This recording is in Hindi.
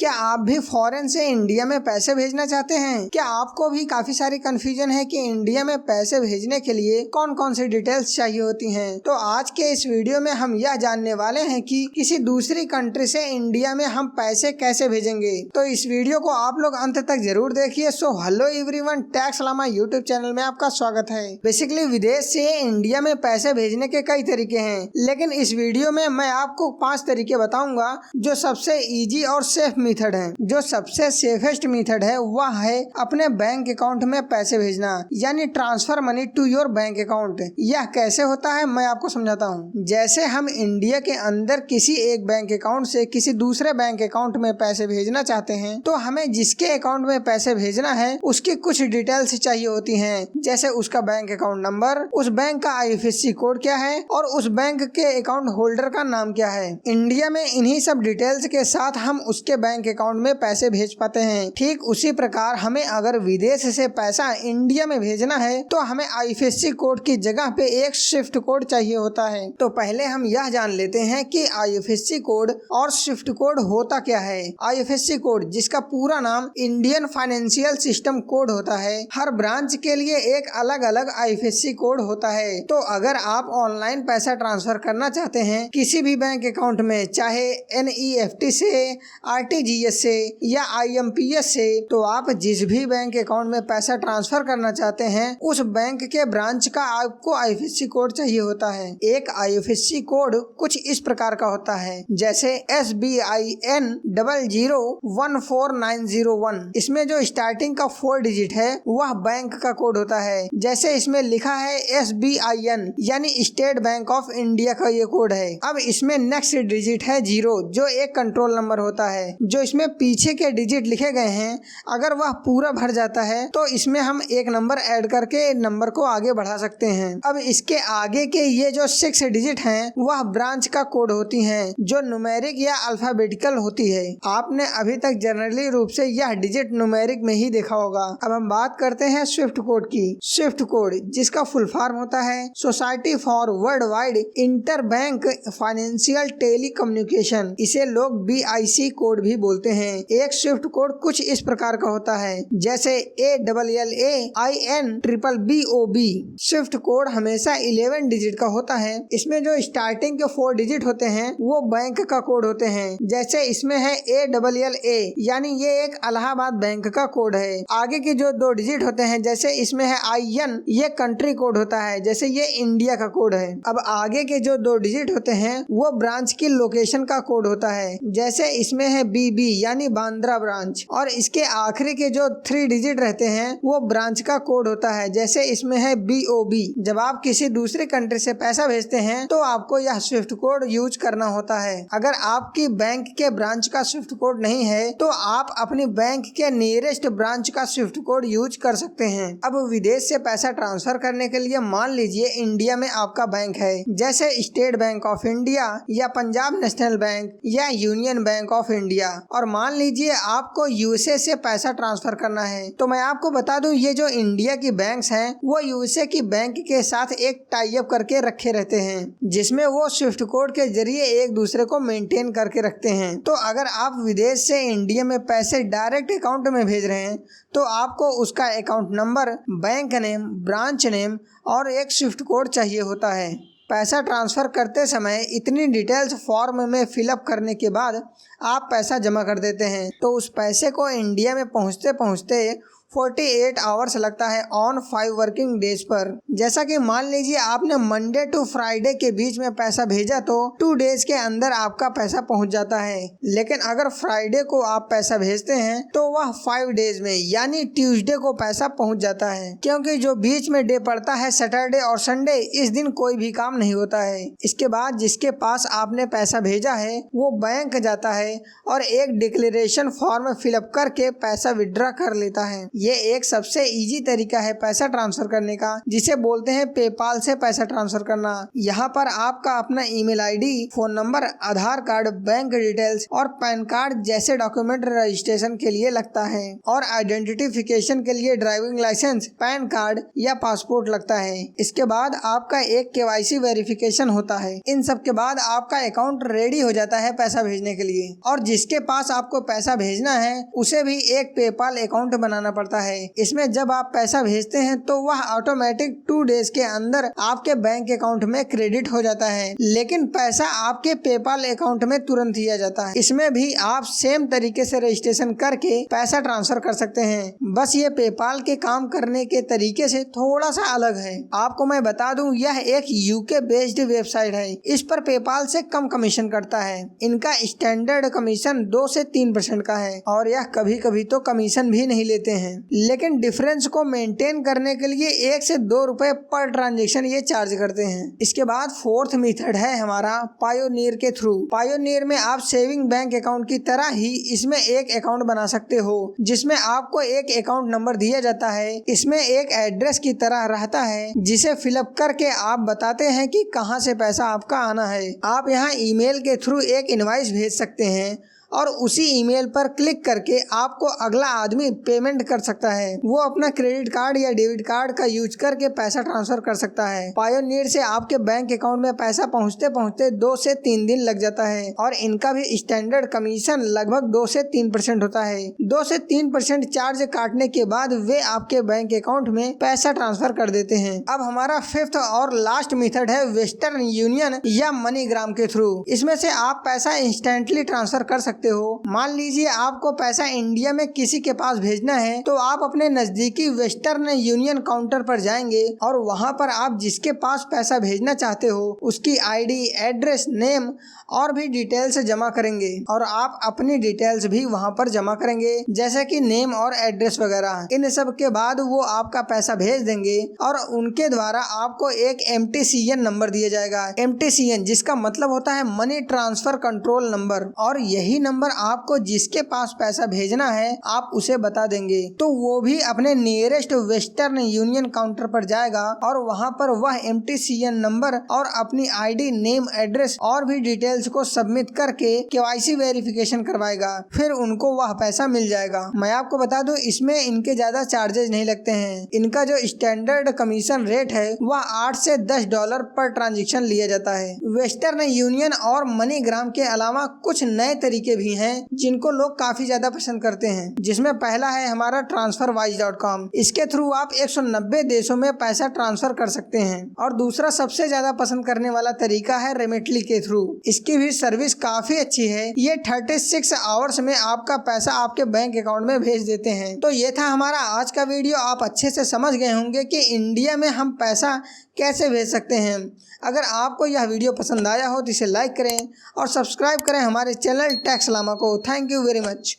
क्या आप भी फॉरेन से इंडिया में पैसे भेजना चाहते हैं? क्या आपको भी काफी सारी कंफ्यूजन है कि इंडिया में पैसे भेजने के लिए कौन कौन सी डिटेल्स चाहिए होती हैं? तो आज के इस वीडियो में हम यह जानने वाले हैं कि किसी दूसरी कंट्री से इंडिया में हम पैसे कैसे भेजेंगे। तो इस वीडियो को आप लोग अंत तक जरूर देखिए। So hello everyone, Tax Lama YouTube channel में आपका स्वागत है। बेसिकली विदेश से इंडिया में पैसे भेजने के कई तरीके हैं, लेकिन इस वीडियो में मैं आपको 5 तरीके बताऊंगा जो सबसे इजी और सेफ मेथड है। जो सबसे सेफेस्ट मेथड है वह है अपने बैंक अकाउंट में पैसे भेजना, यानी transfer money to your bank account. यह कैसे होता है मैं आपको समझाता हूँ। जैसे हम इंडिया के अंदर किसी एक बैंक अकाउंट से किसी दूसरे बैंक अकाउंट में पैसे भेजना चाहते हैं, तो हमें जिसके अकाउंट में पैसे भेजना है उसकी कुछ डिटेल्स चाहिए होती हैं, जैसे उसका बैंक अकाउंट नंबर, उस बैंक का IFSC कोड क्या है और उस बैंक के अकाउंट होल्डर का नाम क्या है। इंडिया में इन्हीं सब डिटेल्स के साथ हम उसके बैंक अकाउंट में पैसे भेज पाते हैं। ठीक उसी प्रकार हमें अगर विदेश से पैसा इंडिया में भेजना है तो हमें IFSC कोड की जगह पे एक स्विफ्ट कोड चाहिए होता है। तो पहले हम यह जान लेते हैं कि IFSC कोड और स्विफ्ट कोड होता क्या है। IFSC कोड, जिसका पूरा नाम इंडियन फाइनेंशियल सिस्टम कोड होता है, हर ब्रांच के लिए एक अलग अलग IFSC कोड होता है। तो अगर आप ऑनलाइन पैसा ट्रांसफर करना चाहते हैं किसी भी बैंक अकाउंट में, चाहे NEFT से, RTGS से या IMPS से, तो आप जिस भी बैंक अकाउंट में पैसा ट्रांसफर करना चाहते हैं उस बैंक के ब्रांच का आपको IFSC कोड चाहिए होता है। एक IFSC कोड कुछ इस प्रकार का होता है, जैसे SBIN 0014901। इसमें जो स्टार्टिंग का 4 डिजिट है वह बैंक का कोड होता है। जैसे इसमें लिखा है SBIN यानी स्टेट बैंक ऑफ इंडिया का ये कोड है। अब इसमें नेक्स्ट डिजिट है 0, जो एक कंट्रोल नंबर होता है। जो इसमें पीछे के डिजिट लिखे गए हैं, अगर वह पूरा भर जाता है तो इसमें हम एक नंबर ऐड करके नंबर को आगे बढ़ा सकते हैं। अब इसके आगे के ये जो 6 डिजिट हैं वह ब्रांच का कोड होती हैं, जो न्यूमेरिक या अल्फाबेटिकल होती है। आपने अभी तक जनरली रूप से यह डिजिट न्यूमेरिक में ही देखा होगा। अब हम बात करते हैं स्विफ्ट कोड की। स्विफ्ट कोड, जिसका फुल फॉर्म होता है society for world wide inter bank financial telecommunication, इसे लोग BIC कोड भी बोलते हैं। एक स्विफ्ट कोड कुछ इस प्रकार का होता है, जैसे ALLAINBBOB। स्विफ्ट कोड हमेशा 11 डिजिट का होता है। इसमें जो स्टार्टिंग के 4 डिजिट होते हैं वो बैंक का कोड होते हैं। जैसे इसमें है ALLA, यानी ये एक इलाहाबाद बैंक का कोड है। आगे के जो 2 डिजिट होते हैं, जैसे इसमें है IN, ये कंट्री कोड होता है, जैसे ये इंडिया का कोड है। अब आगे के जो 2 डिजिट होते हैं वो ब्रांच की लोकेशन का कोड होता है, जैसे इसमें है BB यानी बांद्रा ब्रांच। और इसके आखिरी के जो 3 डिजिट रहते हैं वो ब्रांच का कोड होता है, जैसे इसमें है BOB। जब आप किसी दूसरी कंट्री से पैसा भेजते हैं तो आपको यह स्विफ्ट कोड यूज करना होता है। अगर आपकी बैंक के ब्रांच का स्विफ्ट कोड नहीं है तो आप अपनी बैंक के नियरेस्ट ब्रांच का स्विफ्ट कोड यूज कर सकते हैं। अब विदेश से पैसा ट्रांसफर करने के लिए मान लीजिए इंडिया में आपका बैंक है, जैसे स्टेट बैंक ऑफ इंडिया या पंजाब नेशनल बैंक या यूनियन बैंक ऑफ इंडिया, और मान लीजिए आपको USA से पैसा ट्रांसफर करना है। तो मैं आपको बता दूं, ये जो इंडिया की बैंक्स हैं वो USA की बैंक के साथ एक टाई अप करके रखे रहते हैं, जिसमें वो स्विफ्ट कोड के जरिए एक दूसरे को मेंटेन करके रखते हैं। तो अगर आप विदेश से इंडिया में पैसे डायरेक्ट अकाउंट में भेज रहे हैं तो आपको उसका account number, bank name, branch name और एक स्विफ्ट कोड चाहिए होता है। पैसा ट्रांसफ़र करते समय इतनी डिटेल्स फॉर्म में फिलअप करने के बाद आप पैसा जमा कर देते हैं, तो उस पैसे को इंडिया में पहुंचते पहुंचते 48 आवर्स लगता है ऑन 5 वर्किंग डेज पर। जैसा कि मान लीजिए आपने मंडे टू फ्राइडे के बीच में पैसा भेजा तो 2 डेज के अंदर आपका पैसा पहुंच जाता है। लेकिन अगर फ्राइडे को आप पैसा भेजते हैं तो वह 5 डेज में यानी ट्यूसडे को पैसा पहुंच जाता है, क्योंकि जो बीच में डे पड़ता है सैटरडे और संडे, इस दिन कोई भी काम नहीं होता है। इसके बाद जिसके पास आपने पैसा भेजा है वो बैंक जाता है और एक डिक्लेरेशन फॉर्म फिलअप करके पैसा विड्रॉ कर लेता है। ये एक सबसे इजी तरीका है पैसा ट्रांसफर करने का, जिसे बोलते हैं पेपाल से पैसा ट्रांसफर करना। यहाँ पर आपका अपना ईमेल आईडी, फोन नंबर, आधार कार्ड, बैंक डिटेल्स और पैन कार्ड जैसे डॉक्यूमेंट रजिस्ट्रेशन के लिए लगता है और आइडेंटिफिकेशन के लिए ड्राइविंग लाइसेंस, पैन कार्ड या पासपोर्ट लगता है। इसके बाद आपका एक KYC वेरिफिकेशन होता है। इन सब के बाद आपका अकाउंट रेडी हो जाता है पैसा भेजने के लिए। और जिसके पास आपको पैसा भेजना है उसे भी एक पेपाल अकाउंट बनाना पड़ता है। इसमें जब आप पैसा भेजते हैं तो वह ऑटोमेटिक 2 डेज के अंदर आपके बैंक अकाउंट में क्रेडिट हो जाता है, लेकिन पैसा आपके पेपाल अकाउंट में तुरंत ही आ जाता है। इसमें भी आप सेम तरीके से रजिस्ट्रेशन करके पैसा ट्रांसफर कर सकते हैं, बस ये पेपाल के काम करने के तरीके से थोड़ा सा अलग है। आपको मैं बता दूं, यह एक UK बेस्ड वेबसाइट है। इस पर पेपाल से कम कमीशन करता है। इनका स्टैंडर्ड कमीशन 2 से 3% का है और यह कभी कभी तो कमीशन भी नहीं लेते हैं, लेकिन डिफरेंस को मेंटेन करने के लिए 1 से 2 रुपए पर ट्रांजेक्शन ये चार्ज करते हैं। इसके बाद फोर्थ मेथड है हमारा पायोनियर के थ्रू। पायोनियर में आप सेविंग बैंक अकाउंट की तरह ही इसमें एक अकाउंट बना सकते हो, जिसमें आपको एक अकाउंट नंबर दिया जाता है। इसमें एक एड्रेस की तरह रहता है, जिसे फिलअप करके आप बताते हैं कि कहां से पैसा आपका आना है। आप यहां ईमेल के थ्रू एक इनवॉइस भेज सकते हैं और उसी ईमेल पर क्लिक करके आपको अगला आदमी पेमेंट कर सकता है। वो अपना क्रेडिट कार्ड या डेबिट कार्ड का यूज करके पैसा ट्रांसफर कर सकता है। पायोनियर से आपके बैंक अकाउंट में पैसा पहुंचते पहुंचते 2 से 3 दिन लग जाता है और इनका भी स्टैंडर्ड कमीशन लगभग 2 से 3% होता है। 2 से 3% चार्ज काटने के बाद वे आपके बैंक अकाउंट में पैसा ट्रांसफर कर देते हैं। अब हमारा फिफ्थ और लास्ट मेथड है वेस्टर्न यूनियन या मनीग्राम के थ्रू। इसमें से आप पैसा इंस्टेंटली ट्रांसफर कर सकते हो। मान लीजिए आपको पैसा इंडिया में किसी के पास भेजना है, तो आप अपने नजदीकी वेस्टर्न यूनियन काउंटर पर जाएंगे और वहां पर आप जिसके पास पैसा भेजना चाहते हो उसकी ID, एड्रेस, नेम और भी डिटेल्स जमा करेंगे और आप अपनी डिटेल्स भी वहां पर जमा करेंगे, जैसे कि नेम और एड्रेस वगैरह। इन सब के बाद वो आपका पैसा भेज देंगे और उनके द्वारा आपको एक MTCN नंबर दिया जाएगा। MTCN जिसका मतलब होता है मनी ट्रांसफर कंट्रोल नंबर, और यही नंबर आपको जिसके पास पैसा भेजना है आप उसे बता देंगे, तो वो भी अपने नियरेस्ट वेस्टर्न यूनियन काउंटर पर जाएगा और वहां पर वह MTCN नंबर और अपनी ID, नेम, एड्रेस और भी डिटेल्स को सबमिट करके KYC वेरिफिकेशन करवाएगा। फिर उनको वह पैसा मिल जाएगा। मैं आपको बता दूं, इसमें इनके ज्यादा चार्जेस नहीं लगते हैं। इनका जो स्टैंडर्ड कमीशन रेट है वह $8 से $10 पर ट्रांजेक्शन लिया जाता है। वेस्टर्न यूनियन और मनीग्राम के अलावा कुछ नए तरीके भी हैं जिनको लोग काफी ज्यादा पसंद करते हैं, जिसमें पहला है हमारा transferwise.com। इसके थ्रू आप 190 देशों में पैसा ट्रांसफर कर सकते हैं। और दूसरा सबसे ज्यादा पसंद करने वाला तरीका है Remitly के थ्रू। इसकी भी सर्विस काफी अच्छी है। ये 36 आवर्स में आपका पैसा आपके बैंक अकाउंट में भेज देते हैं। तो ये था हमारा आज का वीडियो। आप अच्छे से समझ गए होंगे कि इंडिया में हम पैसा कैसे भेज सकते हैं। अगर आपको यह वीडियो पसंद आया हो तो इसे लाइक करें और सब्सक्राइब करें हमारे चैनल टैक्स लामा को। Thank you very much.